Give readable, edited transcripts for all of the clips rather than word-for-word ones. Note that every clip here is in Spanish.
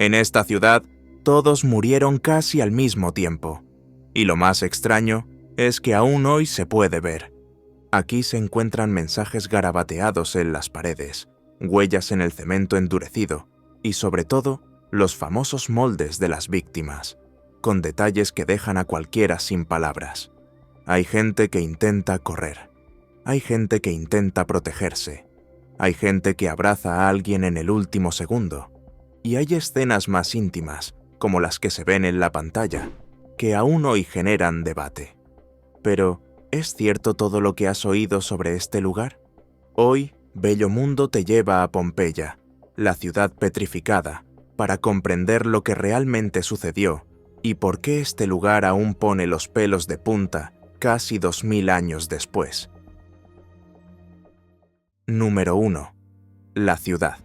En esta ciudad, todos murieron casi al mismo tiempo. Y lo más extraño es que aún hoy se puede ver. Aquí se encuentran mensajes garabateados en las paredes, huellas en el cemento endurecido y, sobre todo, los famosos moldes de las víctimas, con detalles que dejan a cualquiera sin palabras. Hay gente que intenta correr. Hay gente que intenta protegerse. Hay gente que abraza a alguien en el último segundo. Y hay escenas más íntimas, como las que se ven en la pantalla, que aún hoy generan debate. Pero, ¿es cierto todo lo que has oído sobre este lugar? Hoy, Bello Mundo te lleva a Pompeya, la ciudad petrificada, para comprender lo que realmente sucedió y por qué este lugar aún pone los pelos de punta casi 2000 años después. Número 1. La ciudad.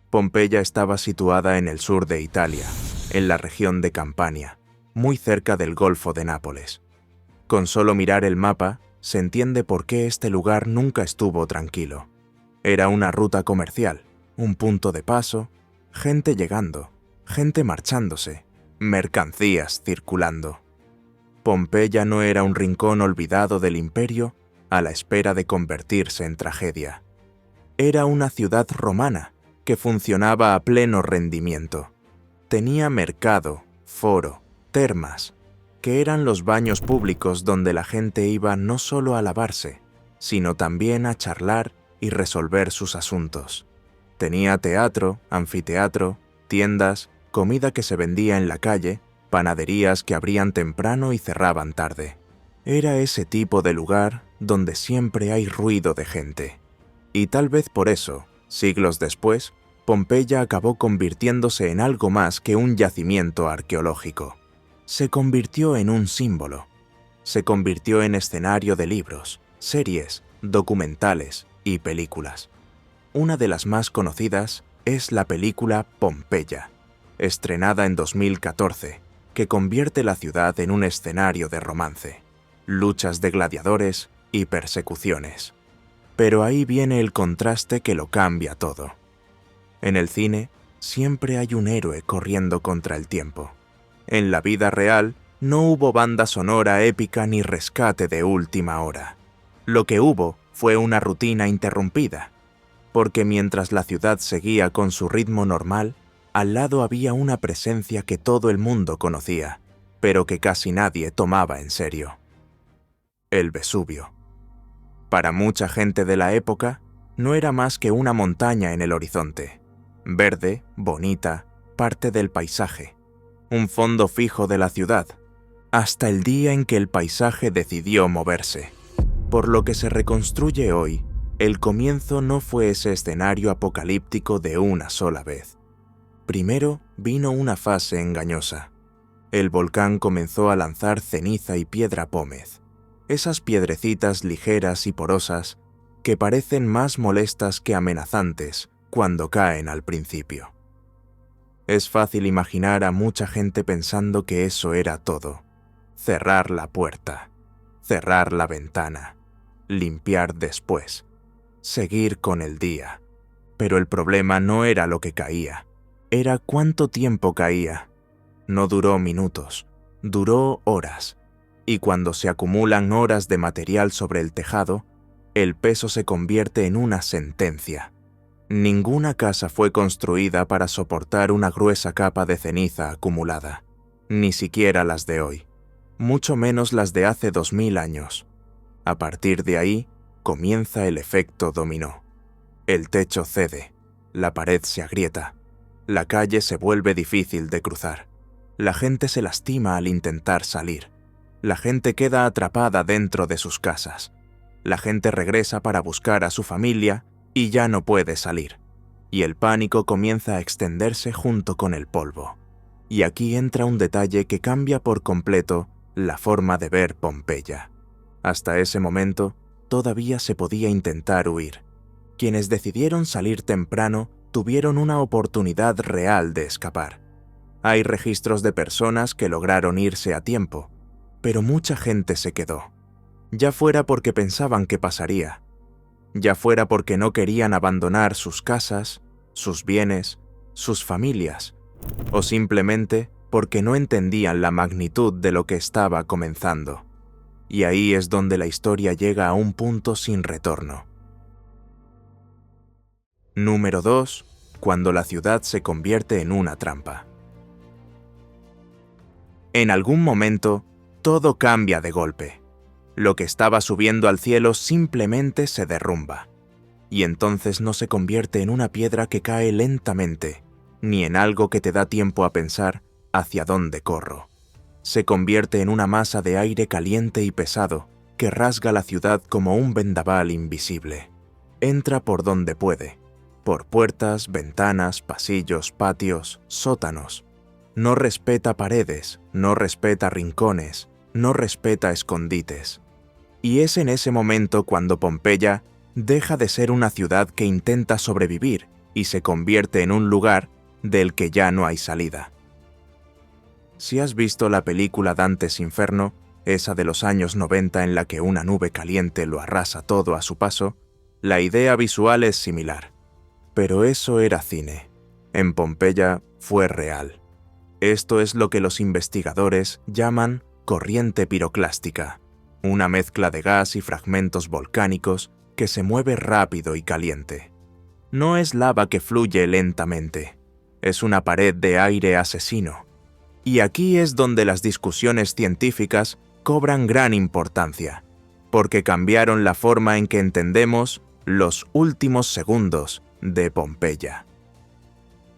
Pompeya estaba situada en el sur de Italia, en la región de Campania, muy cerca del Golfo de Nápoles. Con solo mirar el mapa, se entiende por qué este lugar nunca estuvo tranquilo. Era una ruta comercial, un punto de paso, gente llegando, gente marchándose, mercancías circulando. Pompeya no era un rincón olvidado del imperio a la espera de convertirse en tragedia. Era una ciudad romana que funcionaba a pleno rendimiento. Tenía mercado, foro, termas, que eran los baños públicos donde la gente iba no solo a lavarse, sino también a charlar y resolver sus asuntos. Tenía teatro, anfiteatro, tiendas, comida que se vendía en la calle, panaderías que abrían temprano y cerraban tarde. Era ese tipo de lugar donde siempre hay ruido de gente. Y tal vez por eso, siglos después, Pompeya acabó convirtiéndose en algo más que un yacimiento arqueológico. Se convirtió en un símbolo. Se convirtió en escenario de libros, series, documentales y películas. Una de las más conocidas es la película Pompeya, estrenada en 2014, que convierte la ciudad en un escenario de romance, luchas de gladiadores y persecuciones. Pero ahí viene el contraste que lo cambia todo. En el cine, siempre hay un héroe corriendo contra el tiempo. En la vida real, no hubo banda sonora épica ni rescate de última hora. Lo que hubo fue una rutina interrumpida, porque mientras la ciudad seguía con su ritmo normal, al lado había una presencia que todo el mundo conocía, pero que casi nadie tomaba en serio. El Vesubio. Para mucha gente de la época, no era más que una montaña en el horizonte. Verde, bonita, parte del paisaje. Un fondo fijo de la ciudad, hasta el día en que el paisaje decidió moverse. Por lo que se reconstruye hoy, el comienzo no fue ese escenario apocalíptico de una sola vez. Primero vino una fase engañosa. El volcán comenzó a lanzar ceniza y piedra pómez, esas piedrecitas ligeras y porosas que parecen más molestas que amenazantes cuando caen al principio. Es fácil imaginar a mucha gente pensando que eso era todo. Cerrar la puerta, cerrar la ventana, limpiar después, seguir con el día. Pero el problema no era lo que caía, era cuánto tiempo caía. No duró minutos, duró horas. Y cuando se acumulan horas de material sobre el tejado, el peso se convierte en una sentencia. Ninguna casa fue construida para soportar una gruesa capa de ceniza acumulada, ni siquiera las de hoy, mucho menos las de hace 2000 años. A partir de ahí, comienza el efecto dominó. El techo cede, la pared se agrieta, la calle se vuelve difícil de cruzar, la gente se lastima al intentar salir, la gente queda atrapada dentro de sus casas, la gente regresa para buscar a su familia y ya no puede salir, y el pánico comienza a extenderse junto con el polvo. Y aquí entra un detalle que cambia por completo la forma de ver Pompeya. Hasta ese momento, todavía se podía intentar huir. Quienes decidieron salir temprano tuvieron una oportunidad real de escapar. Hay registros de personas que lograron irse a tiempo, pero mucha gente se quedó, ya fuera porque pensaban que pasaría, ya fuera porque no querían abandonar sus casas, sus bienes, sus familias, o simplemente porque no entendían la magnitud de lo que estaba comenzando. Y ahí es donde la historia llega a un punto sin retorno. Número 2. Cuando la ciudad se convierte en una trampa. En algún momento, todo cambia de golpe. Lo que estaba subiendo al cielo simplemente se derrumba. Y entonces no se convierte en una piedra que cae lentamente, ni en algo que te da tiempo a pensar hacia dónde corro. Se convierte en una masa de aire caliente y pesado que rasga la ciudad como un vendaval invisible. Entra por donde puede, por puertas, ventanas, pasillos, patios, sótanos. No respeta paredes, no respeta rincones, no respeta escondites. Y es en ese momento cuando Pompeya deja de ser una ciudad que intenta sobrevivir y se convierte en un lugar del que ya no hay salida. Si has visto la película Dante's Inferno, esa de los años 90 en la que una nube caliente lo arrasa todo a su paso, la idea visual es similar. Pero eso era cine. En Pompeya fue real. Esto es lo que los investigadores llaman corriente piroclástica, una mezcla de gas y fragmentos volcánicos que se mueve rápido y caliente. No es lava que fluye lentamente, es una pared de aire asesino. Y aquí es donde las discusiones científicas cobran gran importancia, porque cambiaron la forma en que entendemos los últimos segundos de Pompeya.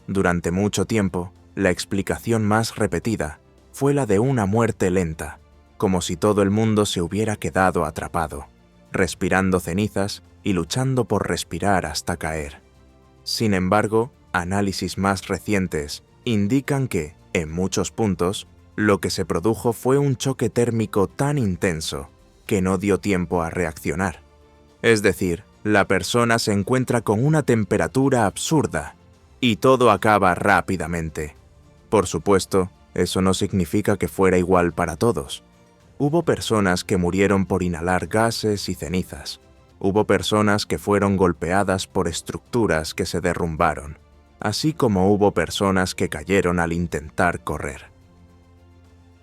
Durante mucho tiempo, la explicación más repetida fue la de una muerte lenta, como si todo el mundo se hubiera quedado atrapado, respirando cenizas y luchando por respirar hasta caer. Sin embargo, análisis más recientes indican que, en muchos puntos, lo que se produjo fue un choque térmico tan intenso que no dio tiempo a reaccionar. Es decir, la persona se encuentra con una temperatura absurda y todo acaba rápidamente. Por supuesto, eso no significa que fuera igual para todos. Hubo personas que murieron por inhalar gases y cenizas. Hubo personas que fueron golpeadas por estructuras que se derrumbaron, así como hubo personas que cayeron al intentar correr.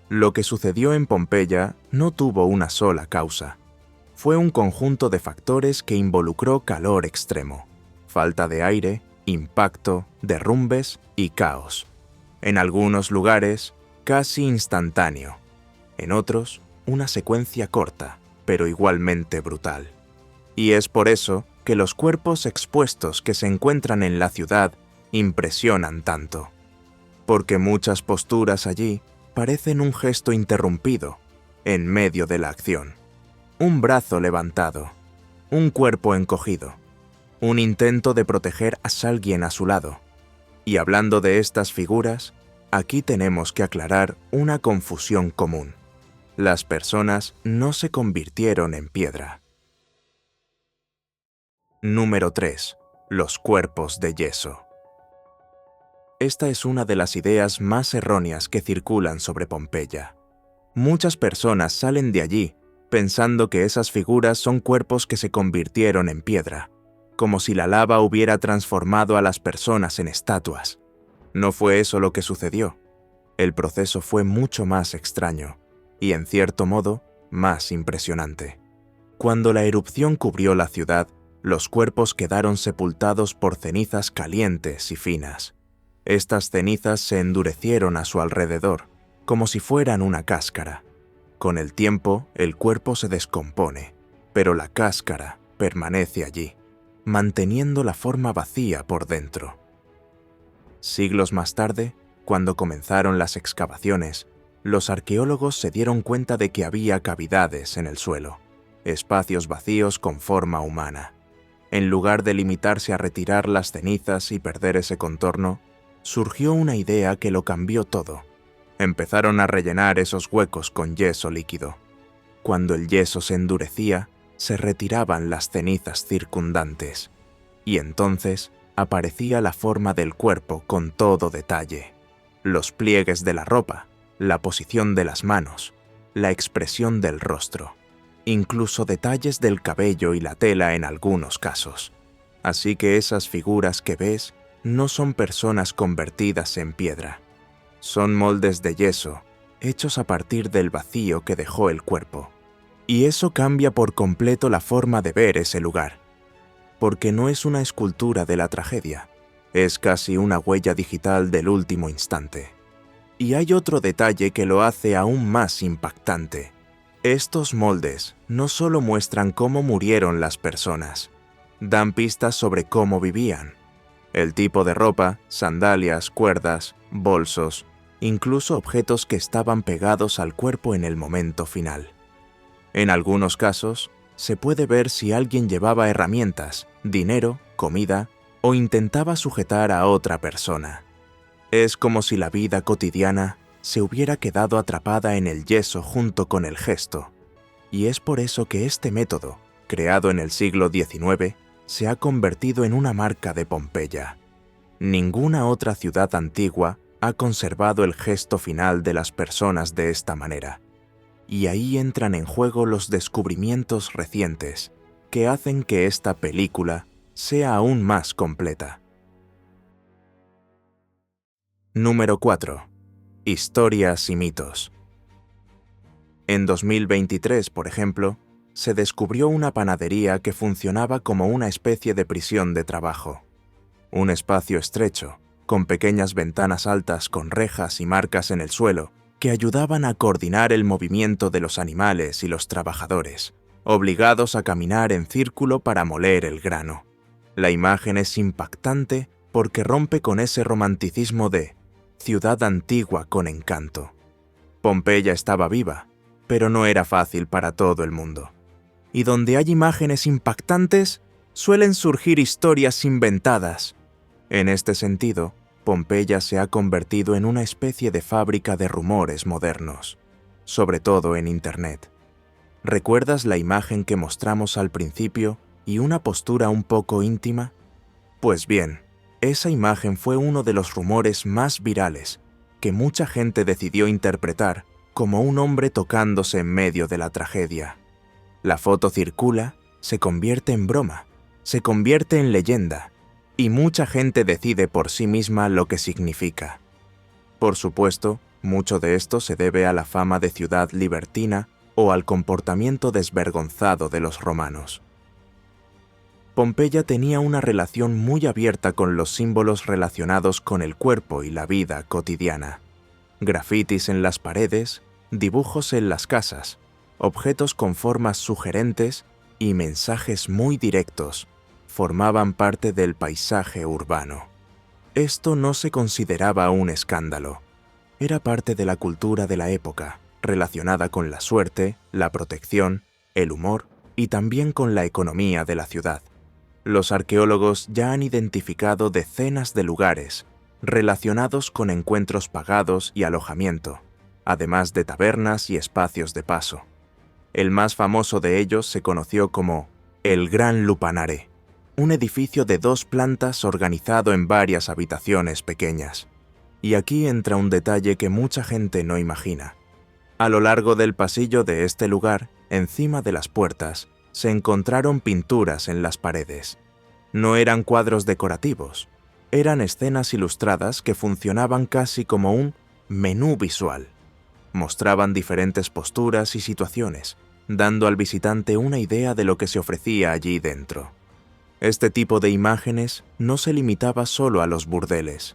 Lo que sucedió en Pompeya no tuvo una sola causa. Fue un conjunto de factores que involucró calor extremo, falta de aire, impacto, derrumbes y caos. En algunos lugares, casi instantáneo. En otros, una secuencia corta, pero igualmente brutal. Y es por eso que los cuerpos expuestos que se encuentran en la ciudad impresionan tanto. Porque muchas posturas allí parecen un gesto interrumpido, en medio de la acción. Un brazo levantado, un cuerpo encogido, un intento de proteger a alguien a su lado. Y hablando de estas figuras, aquí tenemos que aclarar una confusión común. Las personas no se convirtieron en piedra. Número 3. Los cuerpos de yeso. Esta es una de las ideas más erróneas que circulan sobre Pompeya. Muchas personas salen de allí pensando que esas figuras son cuerpos que se convirtieron en piedra, como si la lava hubiera transformado a las personas en estatuas. No fue eso lo que sucedió. El proceso fue mucho más extraño y, en cierto modo, más impresionante. Cuando la erupción cubrió la ciudad, los cuerpos quedaron sepultados por cenizas calientes y finas. Estas cenizas se endurecieron a su alrededor, como si fueran una cáscara. Con el tiempo, el cuerpo se descompone, pero la cáscara permanece allí, manteniendo la forma vacía por dentro. Siglos más tarde, cuando comenzaron las excavaciones, los arqueólogos se dieron cuenta de que había cavidades en el suelo, espacios vacíos con forma humana. En lugar de limitarse a retirar las cenizas y perder ese contorno, surgió una idea que lo cambió todo. Empezaron a rellenar esos huecos con yeso líquido. Cuando el yeso se endurecía, se retiraban las cenizas circundantes, y entonces aparecía la forma del cuerpo con todo detalle. Los pliegues de la ropa, la posición de las manos, la expresión del rostro, incluso detalles del cabello y la tela en algunos casos. Así que esas figuras que ves no son personas convertidas en piedra. Son moldes de yeso, hechos a partir del vacío que dejó el cuerpo. Y eso cambia por completo la forma de ver ese lugar, porque no es una escultura de la tragedia, es casi una huella digital del último instante. Y hay otro detalle que lo hace aún más impactante. Estos moldes no solo muestran cómo murieron las personas, dan pistas sobre cómo vivían. El tipo de ropa, sandalias, cuerdas, bolsos, incluso objetos que estaban pegados al cuerpo en el momento final. En algunos casos, se puede ver si alguien llevaba herramientas, dinero, comida o intentaba sujetar a otra persona. Es como si la vida cotidiana se hubiera quedado atrapada en el yeso junto con el gesto. Y es por eso que este método, creado en el siglo XIX, se ha convertido en una marca de Pompeya. Ninguna otra ciudad antigua ha conservado el gesto final de las personas de esta manera. Y ahí entran en juego los descubrimientos recientes, que hacen que esta película sea aún más completa. Número 4. Historias y mitos. En 2023, por ejemplo, se descubrió una panadería que funcionaba como una especie de prisión de trabajo. Un espacio estrecho, con pequeñas ventanas altas con rejas y marcas en el suelo, que ayudaban a coordinar el movimiento de los animales y los trabajadores, obligados a caminar en círculo para moler el grano. La imagen es impactante porque rompe con ese romanticismo de ciudad antigua con encanto. Pompeya estaba viva, pero no era fácil para todo el mundo. Y donde hay imágenes impactantes, suelen surgir historias inventadas. En este sentido, Pompeya se ha convertido en una especie de fábrica de rumores modernos, sobre todo en Internet. ¿Recuerdas la imagen que mostramos al principio y una postura un poco íntima? Pues bien, esa imagen fue uno de los rumores más virales que mucha gente decidió interpretar como un hombre tocándose en medio de la tragedia. La foto circula, se convierte en broma, se convierte en leyenda, y mucha gente decide por sí misma lo que significa. Por supuesto, mucho de esto se debe a la fama de ciudad libertina o al comportamiento desvergonzado de los romanos. Pompeya tenía una relación muy abierta con los símbolos relacionados con el cuerpo y la vida cotidiana. Grafitis en las paredes, dibujos en las casas, objetos con formas sugerentes y mensajes muy directos formaban parte del paisaje urbano. Esto no se consideraba un escándalo. Era parte de la cultura de la época, relacionada con la suerte, la protección, el humor y también con la economía de la ciudad. Los arqueólogos ya han identificado decenas de lugares relacionados con encuentros pagados y alojamiento, además de tabernas y espacios de paso. El más famoso de ellos se conoció como el Gran Lupanare, un edificio de 2 plantas organizado en varias habitaciones pequeñas. Y aquí entra un detalle que mucha gente no imagina. A lo largo del pasillo de este lugar, encima de las puertas, se encontraron pinturas en las paredes. No eran cuadros decorativos, eran escenas ilustradas que funcionaban casi como un menú visual. Mostraban diferentes posturas y situaciones, dando al visitante una idea de lo que se ofrecía allí dentro. Este tipo de imágenes no se limitaba solo a los burdeles.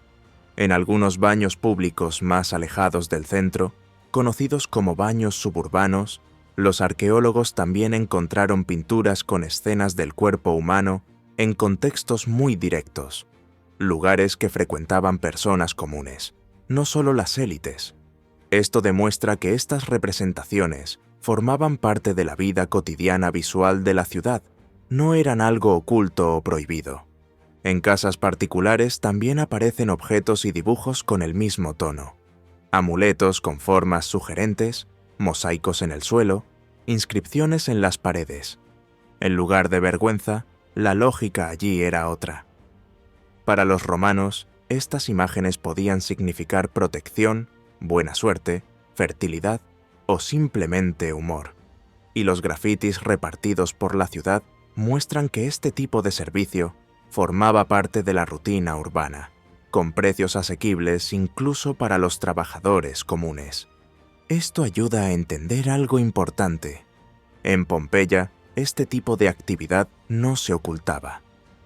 En algunos baños públicos más alejados del centro, conocidos como baños suburbanos, los arqueólogos también encontraron pinturas con escenas del cuerpo humano en contextos muy directos, lugares que frecuentaban personas comunes, no solo las élites. Esto demuestra que estas representaciones formaban parte de la vida cotidiana visual de la ciudad, no eran algo oculto o prohibido. En casas particulares también aparecen objetos y dibujos con el mismo tono. Amuletos con formas sugerentes, mosaicos en el suelo, inscripciones en las paredes. En lugar de vergüenza, la lógica allí era otra. Para los romanos, estas imágenes podían significar protección, buena suerte, fertilidad o simplemente humor. Y los grafitis repartidos por la ciudad muestran que este tipo de servicio formaba parte de la rutina urbana, con precios asequibles incluso para los trabajadores comunes. Esto ayuda a entender algo importante. En Pompeya, este tipo de actividad no se ocultaba.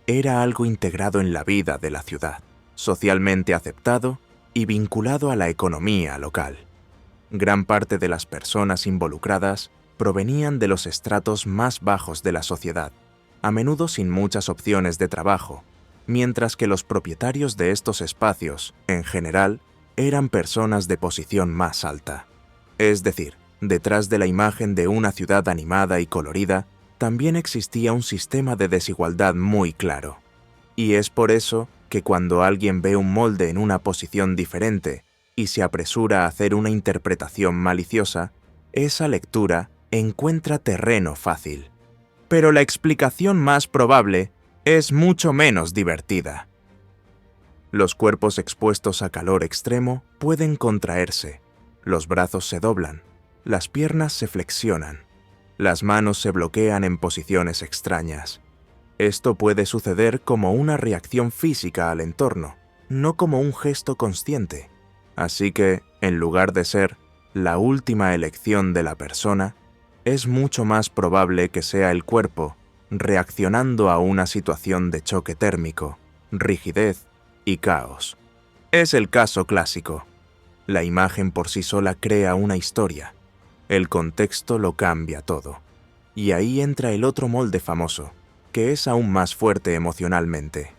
Era algo integrado en la vida de la ciudad, socialmente aceptado y vinculado a la economía local. Gran parte de las personas involucradas provenían de los estratos más bajos de la sociedad, a menudo sin muchas opciones de trabajo, mientras que los propietarios de estos espacios, en general, eran personas de posición más alta. Es decir, detrás de la imagen de una ciudad animada y colorida, también existía un sistema de desigualdad muy claro. Y es por eso que cuando alguien ve un molde en una posición diferente y se apresura a hacer una interpretación maliciosa, esa lectura encuentra terreno fácil. Pero la explicación más probable es mucho menos divertida. Los cuerpos expuestos a calor extremo pueden contraerse, los brazos se doblan, las piernas se flexionan, las manos se bloquean en posiciones extrañas. Esto puede suceder como una reacción física al entorno, no como un gesto consciente. Así que, en lugar de ser la última elección de la persona, es mucho más probable que sea el cuerpo reaccionando a una situación de choque térmico, rigidez y caos. Es el caso clásico. La imagen por sí sola crea una historia. El contexto lo cambia todo. Y ahí entra el otro molde famoso, que es aún más fuerte emocionalmente.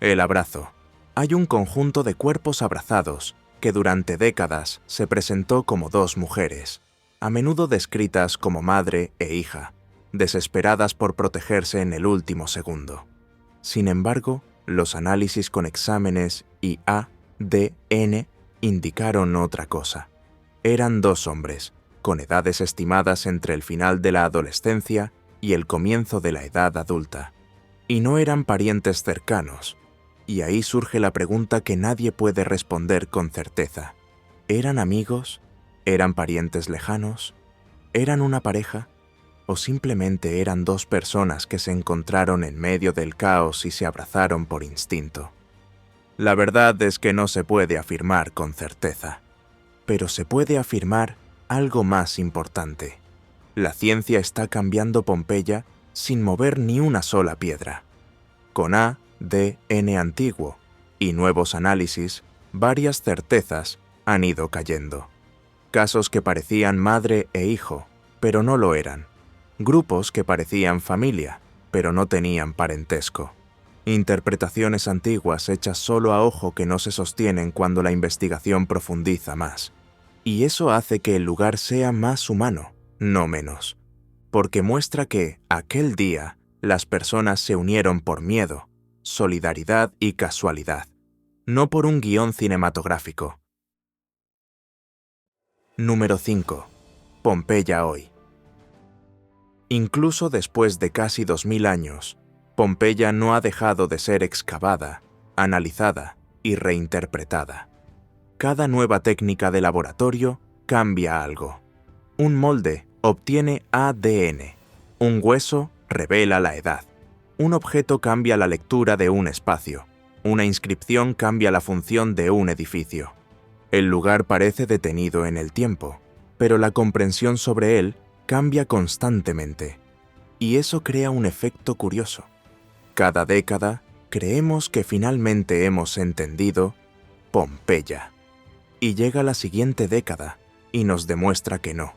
El abrazo. Hay un conjunto de cuerpos abrazados que durante décadas se presentó como dos mujeres, a menudo descritas como madre e hija, desesperadas por protegerse en el último segundo. Sin embargo, los análisis con exámenes y ADN indicaron otra cosa. Eran dos hombres, con edades estimadas entre el final de la adolescencia y el comienzo de la edad adulta. Y no eran parientes cercanos. Y ahí surge la pregunta que nadie puede responder con certeza. ¿Eran amigos? ¿Eran parientes lejanos? ¿Eran una pareja? ¿O simplemente eran dos personas que se encontraron en medio del caos y se abrazaron por instinto? La verdad es que no se puede afirmar con certeza. Pero se puede afirmar algo más importante. La ciencia está cambiando Pompeya sin mover ni una sola piedra. Con ADN antiguo y nuevos análisis, varias certezas han ido cayendo. Casos que parecían madre e hijo, pero no lo eran. Grupos que parecían familia, pero no tenían parentesco. Interpretaciones antiguas hechas solo a ojo que no se sostienen cuando la investigación profundiza más. Y eso hace que el lugar sea más humano, no menos. Porque muestra que, aquel día, las personas se unieron por miedo, solidaridad y casualidad, no por un guión cinematográfico. Número 5. Pompeya hoy. Incluso después de casi 2000 años, Pompeya no ha dejado de ser excavada, analizada y reinterpretada. Cada nueva técnica de laboratorio cambia algo. Un molde obtiene ADN, un hueso revela la edad, un objeto cambia la lectura de un espacio, una inscripción cambia la función de un edificio. El lugar parece detenido en el tiempo, pero la comprensión sobre él cambia constantemente. Y eso crea un efecto curioso. Cada década creemos que finalmente hemos entendido Pompeya. Y llega la siguiente década y nos demuestra que no.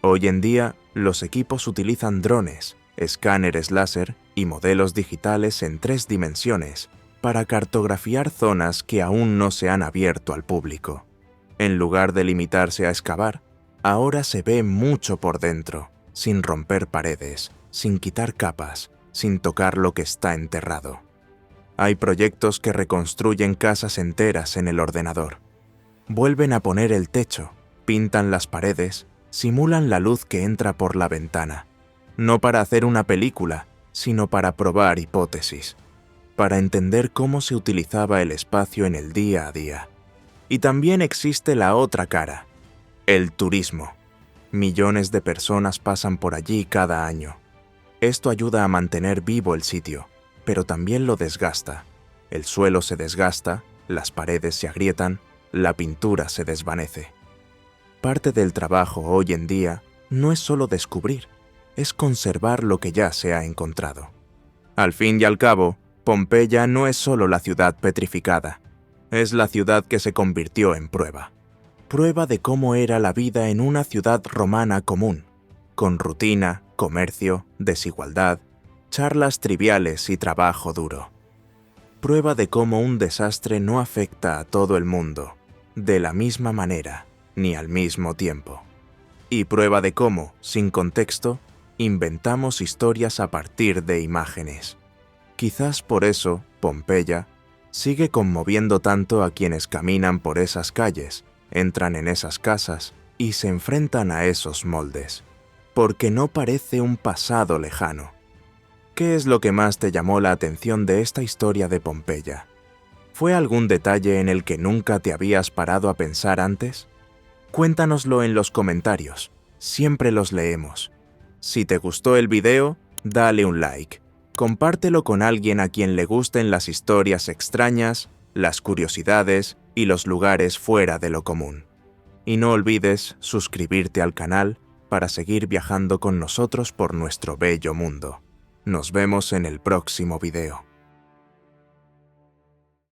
Hoy en día, los equipos utilizan drones, escáneres láser y modelos digitales en 3 dimensiones para cartografiar zonas que aún no se han abierto al público. En lugar de limitarse a excavar, ahora se ve mucho por dentro, sin romper paredes, sin quitar capas, sin tocar lo que está enterrado. Hay proyectos que reconstruyen casas enteras en el ordenador. Vuelven a poner el techo, pintan las paredes, simulan la luz que entra por la ventana. No para hacer una película, sino para probar hipótesis, para entender cómo se utilizaba el espacio en el día a día. Y también existe la otra cara, el turismo. Millones de personas pasan por allí cada año. Esto ayuda a mantener vivo el sitio, pero también lo desgasta. El suelo se desgasta, las paredes se agrietan, la pintura se desvanece. Parte del trabajo hoy en día no es solo descubrir, es conservar lo que ya se ha encontrado. Al fin y al cabo, Pompeya no es solo la ciudad petrificada, es la ciudad que se convirtió en prueba. Prueba de cómo era la vida en una ciudad romana común, con rutina, comercio, desigualdad, charlas triviales y trabajo duro. Prueba de cómo un desastre no afecta a todo el mundo, de la misma manera, ni al mismo tiempo. Y prueba de cómo, sin contexto, inventamos historias a partir de imágenes. Quizás por eso, Pompeya sigue conmoviendo tanto a quienes caminan por esas calles, entran en esas casas y se enfrentan a esos moldes, porque no parece un pasado lejano. ¿Qué es lo que más te llamó la atención de esta historia de Pompeya? ¿Fue algún detalle en el que nunca te habías parado a pensar antes? Cuéntanoslo en los comentarios, siempre los leemos. Si te gustó el video, dale un like. Compártelo con alguien a quien le gusten las historias extrañas, las curiosidades y los lugares fuera de lo común. Y no olvides suscribirte al canal para seguir viajando con nosotros por nuestro bello mundo. Nos vemos en el próximo video.